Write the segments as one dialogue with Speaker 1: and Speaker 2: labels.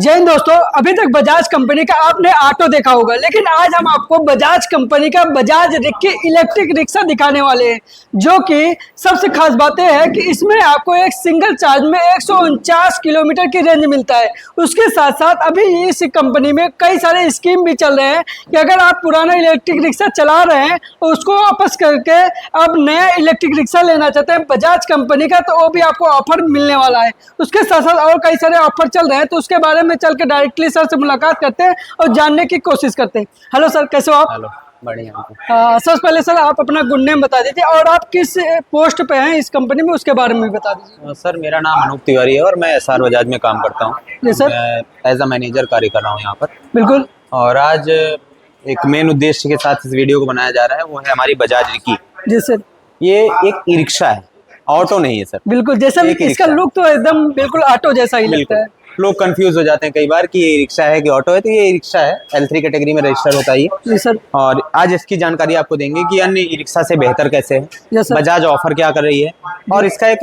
Speaker 1: जय हिंद दोस्तों, अभी तक बजाज कंपनी का आपने ऑटो देखा होगा, लेकिन आज हम आपको बजाज कंपनी का बजाज रिक्की इलेक्ट्रिक रिक्शा दिखाने वाले हैं। जो कि सबसे खास बात यह है कि इसमें आपको एक सिंगल चार्ज में 149 किलोमीटर की रेंज मिलता है। उसके साथ साथ अभी इस कंपनी में कई सारे स्कीम भी चल रहे हैं कि अगर आप पुराना इलेक्ट्रिक रिक्शा चला रहे हैं और उसको वापस करके अब नया इलेक्ट्रिक रिक्शा लेना चाहते हैं बजाज कंपनी का, तो वो भी आपको ऑफर मिलने वाला है। उसके साथ साथ और कई सारे ऑफर चल रहे हैं, तो उसके बारे में चल के डायरेक्टली सर से मुलाकात करते हैं और जानने की कोशिश करते हैं। हेलो सर, कैसे हो आप?
Speaker 2: हेलो, बढ़िया।
Speaker 1: सबसे पहले सर आप अपना गुड नेम बता दीजिए और आप किस पोस्ट पे हैं इस कंपनी में, उसके बारे में भी बता दीजिए।
Speaker 2: सर, मेरा नाम अनूप तिवारी है और मैं एसआर बजाज में काम करता हूँ।
Speaker 1: जी सर।
Speaker 2: मैं एज अ मैनेजर कार्य कर रहा हूँ यहाँ पर।
Speaker 1: बिल्कुल।
Speaker 2: और आज एक मेन उद्देश्य के साथ इस वीडियो को बनाया जा रहा है, वो है हमारी बजाज रिकी।
Speaker 1: जी सर।
Speaker 2: ये एक ई रिक्शा है, ऑटो नहीं है सर।
Speaker 1: बिल्कुल, जैसा इसका लुक तो एकदम बिल्कुल ऑटो जैसा ही लगता है।
Speaker 2: लोग कंफ्यूज हो जाते हैं कई बार कि ये रिक्शा है कि ऑटो है, तो ये रिक्शा है। L3 कैटेगरी में रजिस्टर होता है ये।
Speaker 1: जी सर।
Speaker 2: और आज इसकी जानकारी आपको देंगे कि अन्य ई रिक्शा से बेहतर कैसे है,
Speaker 1: यस सर।
Speaker 2: बजाज ऑफर क्या कर रही है, और इसका एक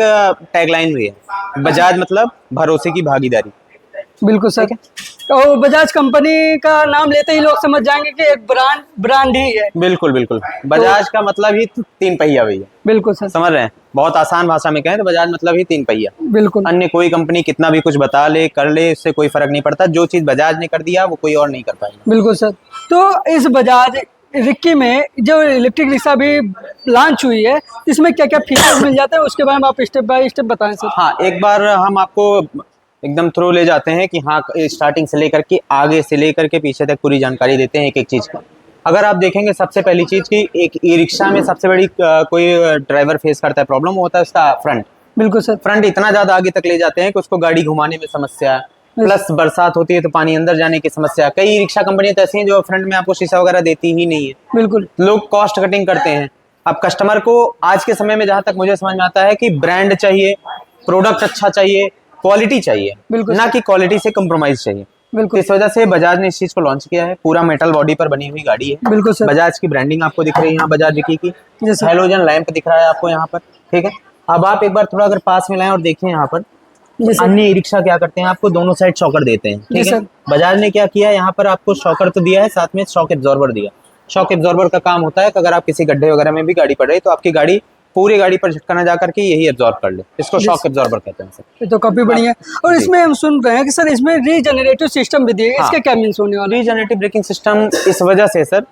Speaker 2: टैगलाइन भी है, बजाज मतलब भरोसे की भागीदारी।
Speaker 1: बिल्कुल सर। और बजाज कंपनी का नाम लेते ही लोग समझ जाएंगे कि एक ब्रांड ही है।
Speaker 2: बिल्कुल बिल्कुल, बजाज का मतलब ही तीन पहिया भैया।
Speaker 1: बिल्कुल सर,
Speaker 2: समझ रहे हैं। बहुत आसान भाषा में कहें तो बजाज मतलब ही तीन पहिया।
Speaker 1: बिल्कुल।
Speaker 2: अन्य कोई कंपनी कितना भी कुछ बता ले कर ले, इससे कोई फर्क नहीं पड़ता। जो चीज बजाज ने कर दिया वो कोई और नहीं कर पाएगा।
Speaker 1: बिल्कुल सर। तो इस बजाज रिक्की में जो इलेक्ट्रिक रिक्शा भी लॉन्च हुई है, इसमें क्या क्या फीचर्स मिल जाते हैं, उसके बारे में आप स्टेप बाय स्टेप बताएं सर।
Speaker 2: हाँ, एक बार हम आपको एकदम थ्रू ले जाते हैं कि हाँ, स्टार्टिंग से लेकर के आगे से लेकर के पीछे तक पूरी जानकारी देते हैं एक एक चीज का। अगर आप देखेंगे, सबसे पहली चीज की एक ई रिक्शा में सबसे बड़ी कोई ड्राइवर फेस करता है प्रॉब्लम, होता है उसका फ्रंट।
Speaker 1: बिल्कुल सर।
Speaker 2: फ्रंट इतना ज्यादा आगे तक ले जाते हैं कि उसको गाड़ी घुमाने में समस्या, प्लस बरसात होती है तो पानी अंदर जाने की समस्या। कई रिक्शा कंपनियां तो ऐसी हैं जो फ्रंट में आपको शीशा वगैरह देती ही नहीं है।
Speaker 1: बिल्कुल।
Speaker 2: लोग कॉस्ट कटिंग करते हैं। अब कस्टमर को आज के समय में जहां तक मुझे समझ में आता है कि ब्रांड चाहिए, प्रोडक्ट अच्छा चाहिए, क्वालिटी चाहिए, ना कि क्वालिटी से कम्प्रोमाइज चाहिए।
Speaker 1: बिल्कुल।
Speaker 2: इस वजह से बजाज ने इस चीज को लॉन्च किया है। पूरा मेटल बॉडी पर बनी हुई गाड़ी है।
Speaker 1: बिल्कुल सर।
Speaker 2: बजाज की ब्रांडिंग आपको दिख रही है यहाँ बजाज रिकी की। हेलोजन लैंप दिख रहा है आपको यहाँ पर, ठीक है। अब आप एक बार थोड़ा अगर पास में लाएं और देखिए यहाँ पर अन्य ई रिक्शा क्या करते हैं, आपको दोनों साइड शॉकर देते हैं, ठीक है। बजाज ने क्या किया, यहाँ पर आपको शॉकर तो दिया है, साथ में शॉक एब्जॉर्बर दिया। शॉक एब्जॉर्बर का काम होता है कि अगर आप किसी गड्ढे वगैरह में भी गाड़ी पड़ रही है तो आपकी गाड़ी पूरी गाड़ी पर झटका ना जाकर के यही एब्जॉर्ब कर ले, इसको शॉक एब्जॉर्बर कहते हैं सर।
Speaker 1: ये तो काफी बढ़िया है। और इसमें हम सुन रहे हैं कि सर इसमें रीजनरेटिव सिस्टम भी दिया है। इसके क्या मीन्स होने वाला है?
Speaker 2: रीजनरेटिव ब्रेकिंग सिस्टम इस वजह से सर,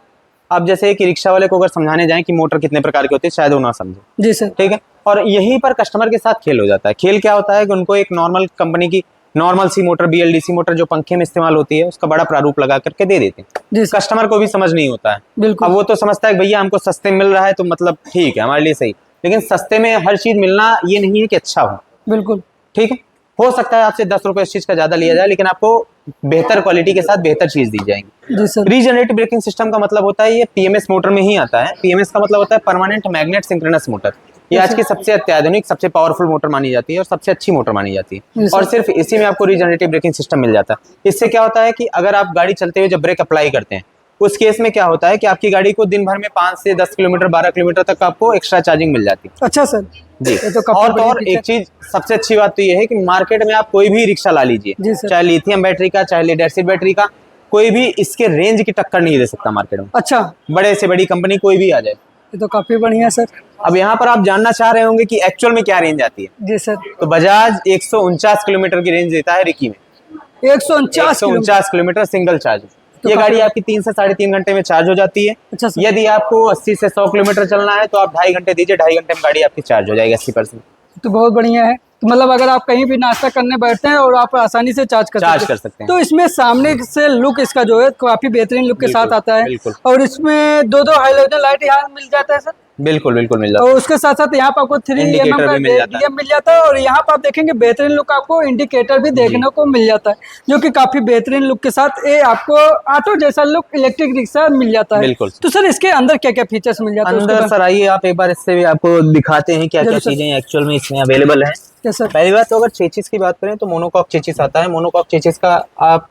Speaker 2: आप जैसे एक रिक्शा वाले को अगर समझाने जाएं कि मोटर कितने प्रकार के होते हैं, शायद वो ना समझे। जी सर, ठीक है। और यहीं पर कस्टमर के साथ खेल हो जाता है। खेल क्या होता है कि उनको एक नॉर्मल कंपनी की नॉर्मल सी मोटर, BLDC मोटर जो पंखे में इस्तेमाल होती है, उसका बड़ा प्रारूप लगा करके दे देते हैं। कस्टमर को भी समझ नहीं होता है। अब वो तो समझता है भैया हमको सस्ते मिल रहा है तो मतलब ठीक है, हमारे लिए सही। लेकिन सस्ते में हर चीज मिलना ये नहीं है कि अच्छा हो। बिल्कुल, ठीक है। हो सकता है आपसे 10 रुपए इस चीज का ज्यादा लिया जाए, लेकिन आपको बेहतर क्वालिटी के साथ बेहतर चीज दी जाएगी। रीजनरेटिव ब्रेकिंग सिस्टम का मतलब होता है, ये PMS मोटर में ही आता है। PMS का मतलब होता है परमानेंट मैग्नेट सिंक्रोनस मोटर। ये आज की सबसे अत्याधुनिक, सबसे पावरफुल मोटर मानी जाती है और सबसे अच्छी मोटर मानी जाती है। और सिर्फ इसी में आपको रीजनरेटिव ब्रेकिंग सिस्टम मिल जाता है। इससे क्या होता है कि अगर आप गाड़ी चलते हुए जब ब्रेक अप्लाई करते हैं, उस केस में क्या होता है कि आपकी गाड़ी को दिन भर में 5 से 10 किलोमीटर, 12 किलोमीटर तक आपको एक्स्ट्रा चार्जिंग मिल जाती है। अच्छा सर जी। और एक चीज सबसे अच्छी बात तो ये है कि मार्केट में आप कोई भी रिक्शा ला लीजिए, चाहे लिथियम बैटरी का, चाहे लेड एसिड बैटरी का, कोई भी इसके रेंज की टक्कर नहीं दे सकता मार्केट में। अच्छा, बड़े से बड़ी कंपनी कोई भी आ जाए। ये तो काफी बढ़िया सर। अब यहाँ पर आप जानना चाह रहे होंगे कि एक्चुअल में क्या रेंज आती है। जी सर। तो बजाज 149 किलोमीटर की रेंज देता है रिकी में। 149 किलोमीटर सिंगल चार्ज। ये गाड़ी आपकी 3 से 3.5 घंटे में चार्ज हो जाती है। अच्छा, यदि आपको 80 से 100 किलोमीटर चलना है तो आप 2.5 घंटे दीजिए, 2.5 घंटे में गाड़ी आपकी चार्ज हो जाएगी 80%। तो बहुत बढ़िया है। तो मतलब अगर आप कहीं भी नाश्ता करने बैठते हैं और आप आसानी से चार्ज कर सकते हैं। तो इसमें सामने से लुक इसका जो है काफी बेहतरीन लुक के साथ आता है। और इसमें दो हाइलोजन लाइट यहाँ मिल जाता है सर। बिल्कुल बिल्कुल मिल जाता है। और उसके साथ साथ यहाँ पर आपको 3mm का DM मिल जाता है। और यहाँ पर आप देखेंगे बेहतरीन लुक, आपको इंडिकेटर भी देखने को मिल जाता है, जो कि काफी बेहतरीन लुक के साथ ये आपको ऑटो जैसा लुक इलेक्ट्रिक रिक्शा मिल जाता है। बिल्कुल। तो सर इसके अंदर क्या क्या फीचर्स मिल जाते हैं? अंदर सर आइए आप एक बार इससे भी आपको दिखाते हैं क्या क्या चीजें एक्चुअल में इसमें अवेलेबल है। पहली बात तो अगर चेचिस की बात करें तो मोनोकॉक चेचिस आता है। मोनोकॉक चेचिस का आप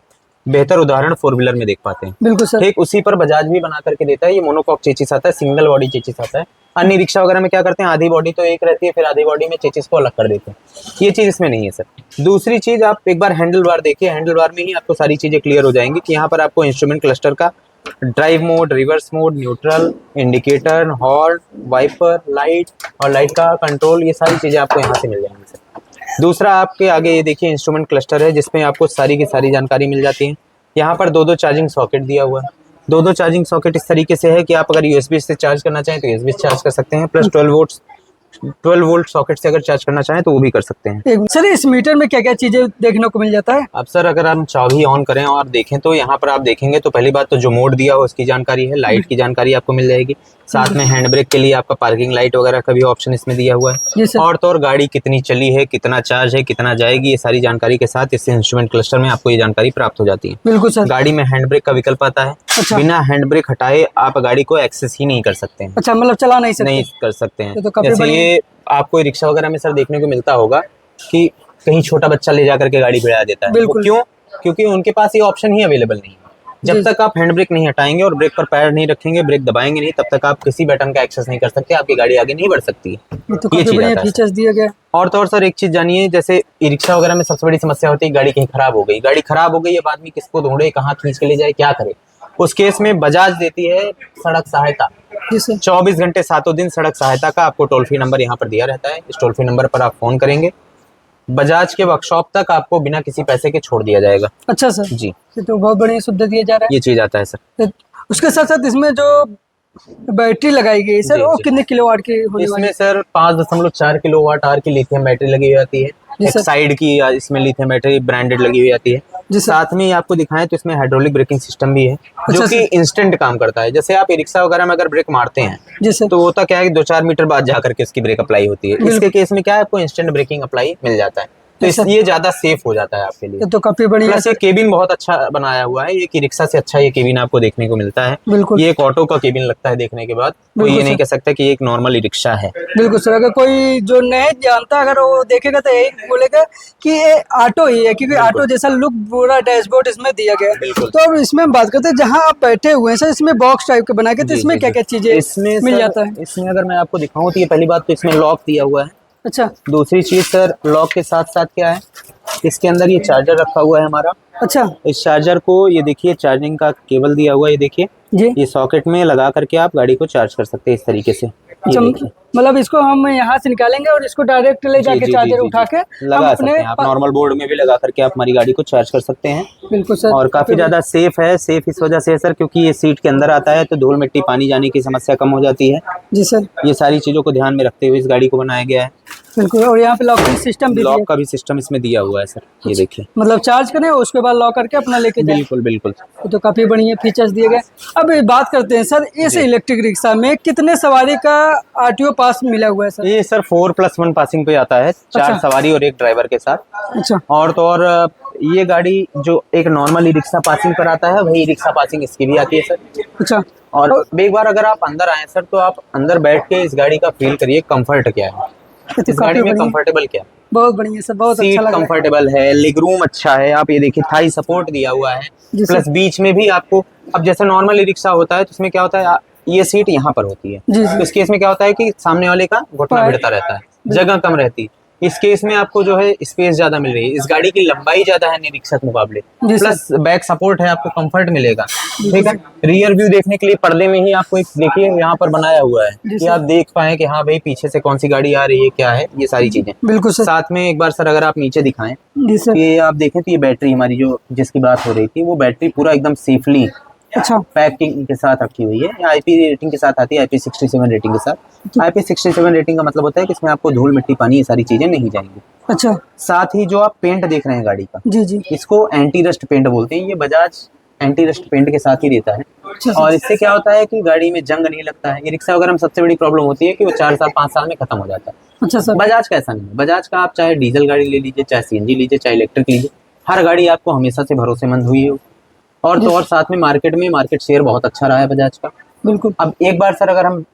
Speaker 2: बेहतर उदाहरण 4 व्हीलर में देख पाते हैं। बिल्कुल सर। ठीक उसी पर बजाज भी बना करके देता है। ये मोनोकॉक चेचिस आता है, सिंगल बॉडी चेचिस आता है। अन्य रिक्शा वगैरह में क्या करते हैं, आधी बॉडी तो एक रहती है, फिर आधी बॉडी में चेचिस को अलग कर देते हैं। ये चीज़ इसमें नहीं है सर। दूसरी चीज़, आप एक बार हैंडल बार देखिए, हैंडल बार में ही आपको सारी चीज़ें क्लियर हो जाएंगी कि यहाँ पर आपको इंस्ट्रूमेंट क्लस्टर का drive mode, reverse mode, neutral, indicator, horn, wiper, light और लाइट का कंट्रोल, ये सारी चीज़ें आपको यहाँ से मिल जाएंगी सर। दूसरा आपके आगे ये देखिए इंस्ट्रूमेंट क्लस्टर है, जिसमें आपको सारी की सारी जानकारी मिल जाती है। यहाँ पर दो चार्जिंग सॉकेट दिया हुआ है। दो चार्जिंग सॉकेट इस तरीके से है कि आप अगर यूएसबी से चार्ज करना चाहें तो यूएसबी से चार्ज कर सकते हैं, प्लस 12 वोल्ट सॉकेट से अगर चार्ज करना चाहें तो वो भी कर सकते हैं।
Speaker 1: सर इस मीटर में क्या क्या चीजें देखने को मिल जाता है?
Speaker 2: अब सर अगर हम चाबी ऑन करें और देखें तो यहाँ पर आप देखेंगे तो पहली बात तो जो मोड दिया हो उसकी जानकारी है, लाइट की जानकारी आपको मिल जाएगी, साथ में हैंड ब्रेक के लिए आपका पार्किंग लाइट वगैरह का भी ऑप्शन इसमें दिया हुआ है, और तो और गाड़ी कितनी चली है, कितना चार्ज है, कितना जाएगी, ये सारी जानकारी के साथ इस इंस्ट्रूमेंट क्लस्टर में आपको ये जानकारी प्राप्त हो जाती है।
Speaker 1: बिल्कुल सर।
Speaker 2: गाड़ी में हैंड ब्रेक का विकल्प आता है।
Speaker 1: अच्छा।
Speaker 2: बिना हैंड ब्रेक हटाए आप गाड़ी को एक्सेस ही नहीं कर सकते हैं।
Speaker 1: अच्छा, मतलब चला नहीं सकते?
Speaker 2: नहीं कर सकते हैं।
Speaker 1: तो
Speaker 2: जैसे ये आपको रिक्शा वगैरह में सर देखने को मिलता होगा कि कहीं छोटा बच्चा ले जाकर के गाड़ी भिड़ा देता है, वो क्यों? क्योंकि उनके पास ये ऑप्शन ही अवेलेबल नहीं है। जब तक आप हैंड ब्रेक नहीं हटाएंगे और ब्रेक पर पैर नहीं रखेंगे, ब्रेक दबाएंगे नहीं, तब तक आप किसी बटन का एक्सेस नहीं कर सकते, आपकी गाड़ी आगे नहीं बढ़ सकती है।
Speaker 1: तो ये चीज फीचर्स दिए गए।
Speaker 2: और तो और सर एक चीज जानिए, जैसे रिक्शा वगैरह में सबसे बड़ी समस्या होती है गाड़ी कहीं खराब हो गई, अब आदमी किसको ढूंढे, कहाँ खींच के ले जाए, क्या करे। उस केस में बजाज देती है सड़क सहायता। 24 घंटे 7 दिन सड़क सहायता का आपको टोल फ्री नंबर यहाँ पर दिया रहता है। इस टोल फ्री नंबर पर आप फोन करेंगे, बजाज के वर्कशॉप तक आपको बिना किसी पैसे के छोड़ दिया जाएगा।
Speaker 1: अच्छा सर जी, तो बहुत बढ़िया सुविधा दिया जा रहा है।
Speaker 2: ये चीज आता है सर।
Speaker 1: उसके साथ साथ इसमें जो बैटरी लगाई गई सर, वो कितने किलोवाट की होने वाली है?
Speaker 2: इसमें सर 5.4 किलोवाट आवर की लिथियम बैटरी लगी हुई आती है। एक साइड की इसमें लिथियम बैटरी ब्रांडेड लगी हुई आती है। साथ में आपको दिखाएं तो इसमें हाइड्रोलिक ब्रेकिंग सिस्टम भी है, जो कि इंस्टेंट काम करता है। जैसे आप रिक्शा वगैरह में अगर ब्रेक मारते हैं तो होता क्या है कि 2-4 मीटर बाद जाकर के इसकी ब्रेक अप्लाई होती है। इसके केस में क्या है, आपको इंस्टेंट ब्रेकिंग अप्लाई मिल जाता है, तो इसलिए ज्यादा सेफ हो जाता है आपके लिए।
Speaker 1: तो काफी बढ़िया।
Speaker 2: प्लस ये केबिन बहुत अच्छा बनाया हुआ है, ये कि रिक्शा से अच्छा ये केबिन आपको देखने को मिलता है।
Speaker 1: बिल्कुल,
Speaker 2: ये एक ऑटो का केबिन लगता है देखने के बाद, कोई ये नहीं कह सकता कि ये एक नॉर्मल रिक्शा है।
Speaker 1: बिल्कुल सर, अगर कोई जो नहीं जानता अगर वो देखेगा तो यही बोलेगा कि ये ऑटो ही है, क्योंकि ऑटो जैसा लुक पूरा डैशबोर्ड इसमें दिया गया है। तो अब इसमें हम बात करते हैं, जहाँ आप बैठे हुए हैं सर, इसमें बॉक्स टाइप के बना के, तो इसमें क्या क्या चीजें
Speaker 2: इसमें
Speaker 1: मिल जाता है?
Speaker 2: इसमें अगर मैं आपको दिखाऊं तो ये पहली बात तो इसमें लॉक दिया हुआ है।
Speaker 1: अच्छा।
Speaker 2: दूसरी चीज सर, लॉक के साथ साथ क्या है, इसके अंदर ये चार्जर रखा हुआ है हमारा।
Speaker 1: अच्छा।
Speaker 2: इस चार्जर को ये देखिए, चार्जिंग का केबल दिया हुआ है, ये देखिए ये सॉकेट में लगा करके आप गाड़ी को चार्ज कर सकते हैं इस तरीके से।
Speaker 1: अच्छा, मतलब इसको हम यहाँ से निकालेंगे और इसको डायरेक्ट ले जाके चार्जर उठा के
Speaker 2: लगा सकते हैं। आप नॉर्मल बोर्ड में भी लगा करके आप हमारी गाड़ी को चार्ज कर सकते हैं।
Speaker 1: बिल्कुल सर।
Speaker 2: और काफी ज्यादा सेफ है। सेफ इस वजह से है सर, क्योंकि ये सीट के अंदर आता है तो धूल मिट्टी पानी जाने की समस्या कम हो जाती है।
Speaker 1: जी सर।
Speaker 2: ये सारी चीजों को ध्यान में रखते हुए इस गाड़ी को बनाया गया है।
Speaker 1: बिल्कुल। और यहाँ पे लॉकिंग सिस्टम भी,
Speaker 2: लॉक का भी सिस्टम इसमें दिया हुआ है सर, ये देखिए।
Speaker 1: मतलब चार्ज करें उसके बाद लॉक करके अपना लेके जाए।
Speaker 2: बिल्कुल बिल्कुल।
Speaker 1: तो काफी बढ़िया फीचर्स दिए गए। अब बात करते हैं सर, इस इलेक्ट्रिक रिक्शा में कितने सवारी का आरटीओ पास मिला हुआ है सर?
Speaker 2: ये सर 4+1 पासिंग पे आता है, 4 सवारी और 1 ड्राइवर के साथ।
Speaker 1: अच्छा।
Speaker 2: और तो और ये गाड़ी जो एक नॉर्मल ई रिक्शा पासिंग पर आता है, वही रिक्शा पासिंग इसकी भी आती है सर।
Speaker 1: अच्छा।
Speaker 2: और एक बार अगर आप अंदर आए सर, तो आप अंदर बैठ के इस गाड़ी का फील करिए, कंफर्ट क्या है इस गाड़ी में, कंफर्टेबल क्या है।
Speaker 1: बहुत बढ़िया सर, बहुत अच्छा लगा।
Speaker 2: कंफर्टेबल है, लेग रूम अच्छा है, आप ये देखिए थाई सपोर्ट दिया हुआ है, प्लस बीच में भी आपको, अब जैसे नॉर्मल ई रिक्शा होता है तो उसमें क्या होता है, ये सीट यहाँ पर होती है। तो इस केस में क्या होता है कि सामने वाले का घुटना भिड़ता रहता है, जगह कम रहती है। इस केस में आपको जो है स्पेस ज्यादा मिल रही है, इस गाड़ी की लंबाई ज्यादा है नई रिक्शा के मुकाबले, प्लस बैक सपोर्ट है, आपको कंफर्ट मिलेगा। ठीक है। रियर व्यू देखने के लिए पर्दे में ही आपको एक देखिए यहाँ पर बनाया हुआ है कि आप देख पाए कि हाँ भाई पीछे से कौन सी गाड़ी आ रही है, क्या है, ये सारी चीजें।
Speaker 1: बिल्कुल सर।
Speaker 2: साथ में एक बार सर अगर आप नीचे दिखाएं, ये आप देखें तो ये बैटरी हमारी जो जिसकी बात हो रही थी, वो बैटरी पूरा एकदम सेफली
Speaker 1: अच्छा
Speaker 2: पैकिंग के साथ रखी हुई है। IP रेटिंग के साथ आती है, IP67 रेटिंग के साथ। IP67 रेटिंग का मतलब होता है कि इसमें आपको धूल मिट्टी पानी ये सारी चीजें नहीं जाएंगी।
Speaker 1: अच्छा।
Speaker 2: साथ ही जो आप पेंट देख रहे हैं गाड़ी का,
Speaker 1: जी जी,
Speaker 2: इसको एंटी रस्ट पेंट बोलते हैं। ये बजाज एंटी रस्ट पेंट के साथ ही देता है।
Speaker 1: अच्छा।
Speaker 2: और इससे क्या होता है कि गाड़ी में जंग नहीं लगता है। ये रिक्शा वगैरह में सबसे बड़ी प्रॉब्लम होती है कि वो 4 साल 5 साल में खत्म हो जाता है।
Speaker 1: अच्छा सर।
Speaker 2: बजाज का ऐसा नहीं है। बजाज का आप चाहे डीजल गाड़ी ले लीजिए, चाहे CNG लीजिए, चाहे इलेक्ट्रिक लीजिए, हर गाड़ी आपको हमेशा से भरोसेमंद हुई है। और तो और साथ में मार्केट शेयर बहुत अच्छा रहा है बजाज का।
Speaker 1: बिल्कुल।
Speaker 2: अब एक बार सर अगर हम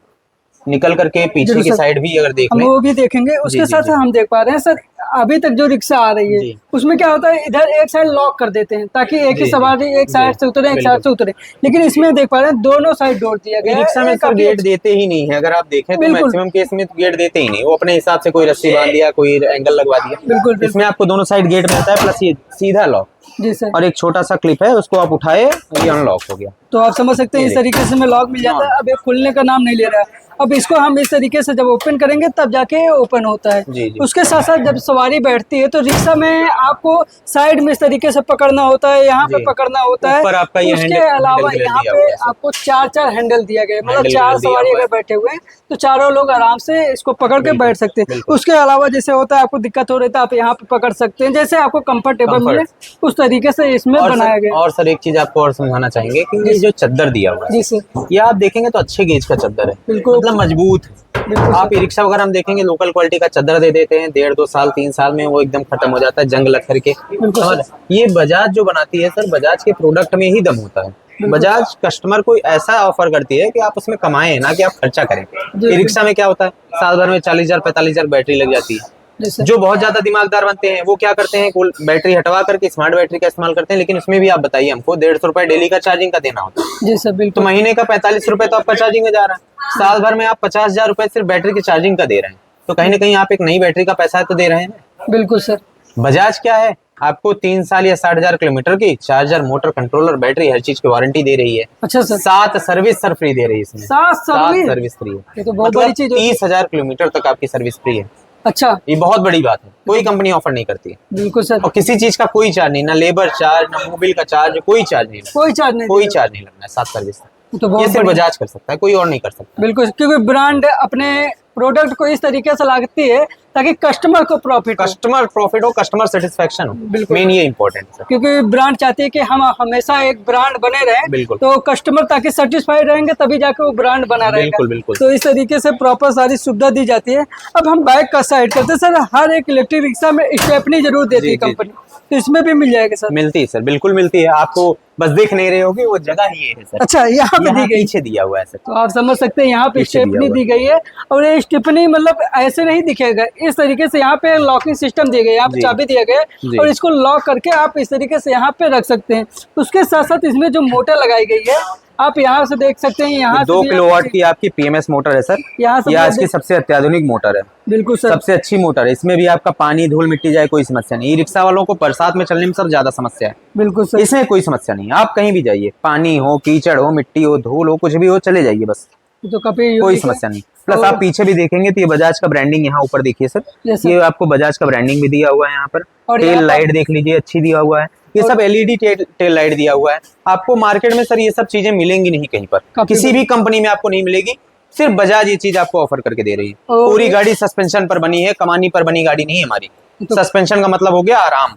Speaker 2: निकल करके पीछे
Speaker 1: जरूर
Speaker 2: की
Speaker 1: सर।
Speaker 2: साइड भी अगर देख
Speaker 1: हम
Speaker 2: लें,
Speaker 1: वो भी देखेंगे। उसके
Speaker 2: जी,
Speaker 1: साथ
Speaker 2: जी।
Speaker 1: साथ हम देख पा रहे हैं सर, अभी तक जो रिक्शा आ रही है
Speaker 2: जी।
Speaker 1: उसमें क्या होता है, इधर एक साइड लॉक कर देते हैं ताकि एक ही
Speaker 2: जी,
Speaker 1: सवारी एक
Speaker 2: जी,
Speaker 1: साइड से उतरे, एक साइड
Speaker 2: बिल्कुल।
Speaker 1: से उतरे। लेकिन इसमें देख पा रहे हैं दोनों साइड डोर दिया
Speaker 2: ई
Speaker 1: गया
Speaker 2: रिक्शा
Speaker 1: है,
Speaker 2: में
Speaker 1: ये
Speaker 2: सर
Speaker 1: काफी
Speaker 2: गेट देते ही नहीं है, अगर आप देखें तो
Speaker 1: बिल्कुल
Speaker 2: मैक्सिमम केस में गेट देते ही नहीं, वो अपने हिसाब से कोई रस्सी बांध दिया, कोई एंगल लगवा दिया।
Speaker 1: बिल्कुल
Speaker 2: इसमें आपको दोनों साइड गेट मिलता है, प्लस ये सीधा लॉक,
Speaker 1: जी सर।
Speaker 2: और एक छोटा सा क्लिप है, उसको आप उठाए, ये अनलॉक हो गया।
Speaker 1: तो आप समझ सकते हैं
Speaker 2: ये
Speaker 1: इस तरीके से हमें लॉक मिल जाता है। अब ये खुलने का नाम नहीं ले रहा है। अब इसको हम इस तरीके से जब ओपन करेंगे तब जाके ओपन होता है।
Speaker 2: जी, जी।
Speaker 1: उसके साथ साथ जब सवारी बैठती है तो रिक्शा में आपको साइड में इस तरीके से पकड़ना होता है, यहाँ पे
Speaker 2: जी।
Speaker 1: पकड़ना होता है।
Speaker 2: ऊपर आपका ये
Speaker 1: उसके
Speaker 2: हैंडल
Speaker 1: अलावा
Speaker 2: ग्रिल
Speaker 1: यहाँ
Speaker 2: दिया
Speaker 1: पे
Speaker 2: हुआ है सर।
Speaker 1: आपको चार हैंडल दिया गया है, मतलब
Speaker 2: हैंडल
Speaker 1: चार
Speaker 2: ग्रिल दिया
Speaker 1: सवारी
Speaker 2: हुआ है।
Speaker 1: अगर बैठे हुए हैं तो चारों लोग आराम से इसको पकड़ के
Speaker 2: बिल्कुल,
Speaker 1: बैठ सकते हैं।
Speaker 2: बिल्कुल।
Speaker 1: उसके अलावा जैसे होता है आपको दिक्कत हो रही है तो आप यहाँ पे पकड़ सकते हैं, जैसे आपको कंफर्टेबल मिले उस तरीके से इसमें बनाया गया है।
Speaker 2: और सर एक चीज आपको और समझाना चाहेंगे कि ये जो चद्दर दिया हुआ
Speaker 1: जी
Speaker 2: है,
Speaker 1: सर।
Speaker 2: ये आप देखेंगे तो अच्छे गेज का चद्दर है,
Speaker 1: बिल्कुल।
Speaker 2: मतलब मजबूत है।
Speaker 1: बिल्कुल
Speaker 2: आप
Speaker 1: सर।
Speaker 2: ई रिक्शा वगैरह हम देखेंगे लोकल क्वालिटी का चद्दर दे देते हैं, 1.5-2 साल 3 साल में वो एकदम खत्म हो जाता है, जंग लग करके। और ये बजाज जो बनाती है सर, बजाज के प्रोडक्ट में ही दम होता है। बजाज कस्टमर को ऐसा ऑफर करती है कि आप उसमें कमाएं, ना कि आप खर्चा करें। ई रिक्शा में क्या होता है, साल भर में 40,000 45,000 बैटरी लग जाती है। जो बहुत ज्यादा दिमागदार बनते हैं वो क्या करते हैं, बैटरी हटवा करके स्मार्ट बैटरी का इस्तेमाल करते हैं। लेकिन उसमें भी आप बताइए हमको 150 रुपए डेली का चार्जिंग का देना होता है।
Speaker 1: जी सर
Speaker 2: तो
Speaker 1: बिल्कुल।
Speaker 2: महीने का 45 रुपए तो आपका चार्जिंग में जा रहा है, साल भर में आप 50,000 रुपए सिर्फ बैटरी की चार्जिंग का दे रहे हैं। तो कहीं ना कहीं आप एक नई बैटरी का पैसा तो दे रहे हैं।
Speaker 1: बिल्कुल सर।
Speaker 2: बजाज क्या है, आपको 3 साल या 60,000 किलोमीटर की चार्जर, मोटर, कंट्रोलर, बैटरी, हर चीज की वारंटी दे रही है।
Speaker 1: अच्छा सर।
Speaker 2: 7 सर्विस सर फ्री दे रही है इसमें।
Speaker 1: 7
Speaker 2: सर्विस फ्री है,
Speaker 1: ये तो बहुत बड़ी चीज है।
Speaker 2: 30,000 किलोमीटर तक आपकी सर्विस फ्री है।
Speaker 1: अच्छा।
Speaker 2: ये बहुत बड़ी बात है, कोई कंपनी ऑफर नहीं करती है।
Speaker 1: बिल्कुल सर।
Speaker 2: और किसी चीज का कोई चार्ज नहीं, ना लेबर चार्ज, ना मोबाइल का चार्ज, कोई चार्ज नहीं,
Speaker 1: कोई चार्ज नहीं,
Speaker 2: कोई चार्ज नहीं लगना है 7 सर्विस तक।
Speaker 1: तो
Speaker 2: ये
Speaker 1: बहुत
Speaker 2: सिर्फ बजाज कर सकता है, कोई और नहीं कर सकता।
Speaker 1: बिल्कुल, क्योंकि ब्रांड अपने प्रोडक्ट को इस तरीके से लागती है ताकि कस्टमर को प्रॉफिट हो,
Speaker 2: कस्टमर प्रॉफिट हो, कस्टमर सेटिस्फेक्शन हो,
Speaker 1: बिल्कुल।
Speaker 2: मेन ये इंपॉर्टेंट है।
Speaker 1: क्योंकि ब्रांड चाहती है कि हम हमेशा एक ब्रांड बने रहें।
Speaker 2: बिल्कुल।
Speaker 1: तो कस्टमर ताकि सेटिस्फाइड रहेंगे तभी जाके वो ब्रांड बना रहेगा।
Speaker 2: बिल्कुल, बिल्कुल।
Speaker 1: तो इस तरीके से प्रॉपर सारी सुविधा दी जाती है। अब हम बाइक का साइड करते हैं सर, हर एक इलेक्ट्रिक रिक्शा में स्टेपनी जरूर देती है
Speaker 2: जी, जी।
Speaker 1: कंपनी, तो इसमें भी मिल जाएगा सर?
Speaker 2: मिलती है सर, बिल्कुल मिलती है आपको, बस देख नहीं रहे होगी, वो जगह ही है सर।
Speaker 1: अच्छा, यहाँ पे दी गई,
Speaker 2: पीछे दिया हुआ है सर।
Speaker 1: तो आप समझ सकते हैं यहाँ पे
Speaker 2: पीछे दिया
Speaker 1: स्टेपनी
Speaker 2: हुआ
Speaker 1: दी गई है। और ये स्टेपनी मतलब ऐसे नहीं दिखेगा, इस तरीके से यहाँ पे लॉकिंग सिस्टम दिया गया है, यहाँ पे
Speaker 2: जी।
Speaker 1: चाबी दिया गया है और इसको लॉक करके आप इस तरीके से यहाँ पे रख सकते हैं। उसके साथ साथ इसमें जो मोटर लगाई गई है आप यहाँ से देख सकते हैं, यहाँ
Speaker 2: 2 किलोवाट की आपकी पीएमएस मोटर है सर।
Speaker 1: यहाँ से
Speaker 2: ये आज की सबसे अत्याधुनिक मोटर है,
Speaker 1: बिल्कुल सर।
Speaker 2: सबसे अच्छी मोटर है। इसमें भी आपका पानी धूल मिट्टी जाए कोई समस्या नहीं। ई रिक्शा वालों को बरसात में चलने में सर ज्यादा समस्या है,
Speaker 1: बिल्कुल सर।
Speaker 2: इसमें कोई समस्या नहीं। आप कहीं भी जाइए, पानी हो, कीचड़ हो, मिट्टी हो, धूल हो, कुछ भी हो, चले जाइए बस,
Speaker 1: तो कभी
Speaker 2: कोई समस्या नहीं। प्लस आप पीछे भी देखेंगे तो ये बजाज का ब्रांडिंग यहाँ ऊपर देखिए सर, ये आपको बजाज का ब्रांडिंग भी दिया हुआ है यहाँ पर। टेल लाइट देख लीजिए, अच्छी दिया हुआ है। ये सब एलईडी टेल लाइट दिया हुआ है। आपको मार्केट में सर ये सब चीजें मिलेंगी नहीं कहीं पर, किसी भी कंपनी में आपको नहीं मिलेगी। सिर्फ बजाज ये चीज आपको ऑफर करके दे रही है। पूरी गाड़ी सस्पेंशन पर बनी है, कमानी पर बनी गाड़ी नहीं है हमारी। सस्पेंशन का मतलब हो गया आराम।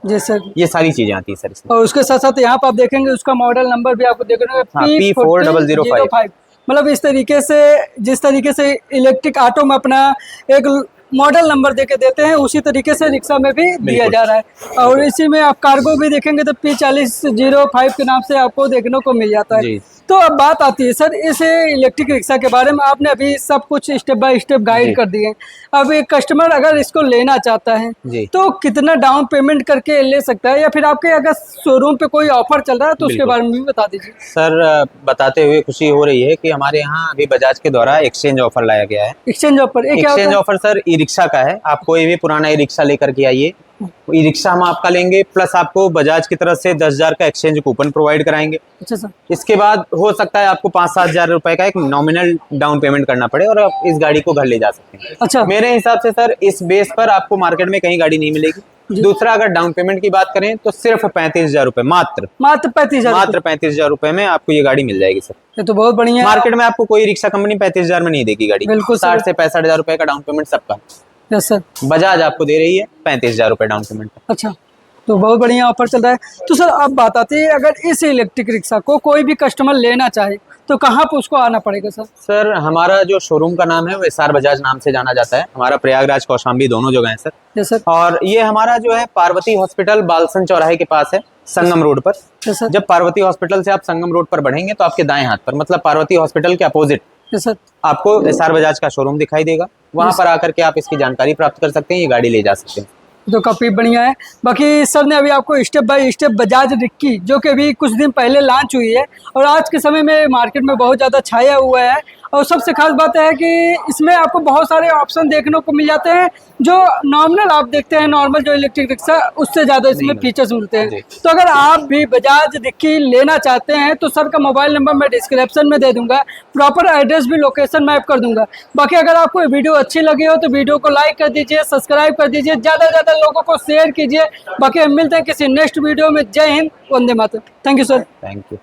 Speaker 1: जी सर।
Speaker 2: ये सारी चीजें आती है सर इसमें।
Speaker 1: और उसके साथ साथ यहाँ पर आप देखेंगे उसका मॉडल नंबर भी आपको देखने को P4005। मतलब इस तरीके से, जिस तरीके से इलेक्ट्रिक ऑटो में अपना एक मॉडल नंबर देके देते हैं, उसी तरीके से रिक्शा में भी दिया जा रहा है। और इसी में आप कार्गो भी देखेंगे तो P4005 के नाम से आपको देखने को मिल जाता है। तो अब बात आती है सर इस इलेक्ट्रिक रिक्शा के बारे में, आपने अभी सब कुछ स्टेप बाय स्टेप गाइड कर दिए। अब एक कस्टमर अगर इसको लेना चाहता है तो कितना डाउन पेमेंट करके ले सकता है, या फिर आपके अगर शोरूम पे कोई ऑफर चल रहा है तो उसके बारे में भी बता दीजिए
Speaker 2: सर। बताते हुए खुशी हो रही है कि हमारे यहाँ अभी बजाज के द्वारा एक्सचेंज ऑफर लाया गया है।
Speaker 1: Exchange offer?
Speaker 2: Exchange offer sir e rickshaw का है। आप कोई भी पुराना ई रिक्शा लेकर के आइए, ई रिक्शा हम आपका लेंगे, प्लस आपको बजाज की तरफ से 10,000 का एक्सचेंज कूपन प्रोवाइड कराएंगे।
Speaker 1: अच्छा सर।
Speaker 2: इसके बाद हो सकता है आपको 5-7 हजार रुपए का एक नॉमिनल डाउन पेमेंट करना पड़े और आप इस गाड़ी को घर ले जा सकते हैं।
Speaker 1: अच्छा।
Speaker 2: मेरे हिसाब से सर इस बेस पर आपको मार्केट में कहीं गाड़ी नहीं मिलेगी। दूसरा, अगर डाउन पेमेंट की बात करें तो सिर्फ 35,000 रुपए, मात्र 35,000 रुपए में आपको ये गाड़ी मिल जाएगी सर।
Speaker 1: ये तो बहुत बढ़िया है।
Speaker 2: मार्केट में आपको कोई रिक्शा कंपनी 35,000 में नहीं देगी गाड़ी।
Speaker 1: बिल्कुल
Speaker 2: 60 से 65,000 रुपए का डाउन पेमेंट सबका।
Speaker 1: Yes sir.
Speaker 2: बजाज आपको दे रही है 35,000 रुपए डाउन पेमेंट।
Speaker 1: अच्छा, तो बहुत बढ़िया ऑफर चल रहा है। तो सर अब बात आती है, अगर इस इलेक्ट्रिक रिक्शा को कोई भी कस्टमर लेना चाहे तो कहाँ पे उसको आना पड़ेगा सर?
Speaker 2: सर हमारा जो शोरूम का नाम है वो एसआर बजाज नाम से जाना जाता है। हमारा प्रयागराज, कौशाम्बी दोनों जगह है सर।
Speaker 1: Yes sir.
Speaker 2: और ये हमारा जो है पार्वती हॉस्पिटल बालसन चौराहे के पास है, संगम रोड पर।
Speaker 1: Yes sir.
Speaker 2: जब पार्वती हॉस्पिटल से आप संगम रोड पर बढ़ेंगे तो आपके दाएं हाथ पर, मतलब पार्वती हॉस्पिटल के अपोजिट
Speaker 1: सर
Speaker 2: आपको SR बजाज का शोरूम दिखाई देगा, वहां पर आकर के आप इसकी जानकारी प्राप्त कर सकते हैं, ये गाड़ी ले जा सकते हैं।
Speaker 1: तो काफ़ी बढ़िया है। बाकी सर ने अभी आपको step by step Bajaj Riki जो कि अभी कुछ दिन पहले लॉन्च हुई है और आज के समय में मार्केट में बहुत ज़्यादा छाया हुआ है, और सबसे खास बात है कि इसमें आपको बहुत सारे ऑप्शन देखने को मिल जाते हैं जो नॉर्मल आप देखते हैं, नॉर्मल जो इलेक्ट्रिक रिक्शा उससे ज़्यादा इसमें फीचर्स मिलते हैं। तो अगर आप भी बजाज रिक्की लेना चाहते हैं तो सर का मोबाइल नंबर मैं डिस्क्रिप्शन में दे दूंगा, प्रॉपर एड्रेस भी लोकेशन मैप कर दूंगा। बाकी अगर आपको वीडियो अच्छी लगी हो तो वीडियो को लाइक कर दीजिए, सब्सक्राइब कर दीजिए, ज़्यादा से ज़्यादा लोगों को शेयर कीजिए। बाकी हम मिलते हैं किसी नेक्स्ट वीडियो में। जय हिंद, वंदे मातरम। Thank you sir.
Speaker 2: Thank you.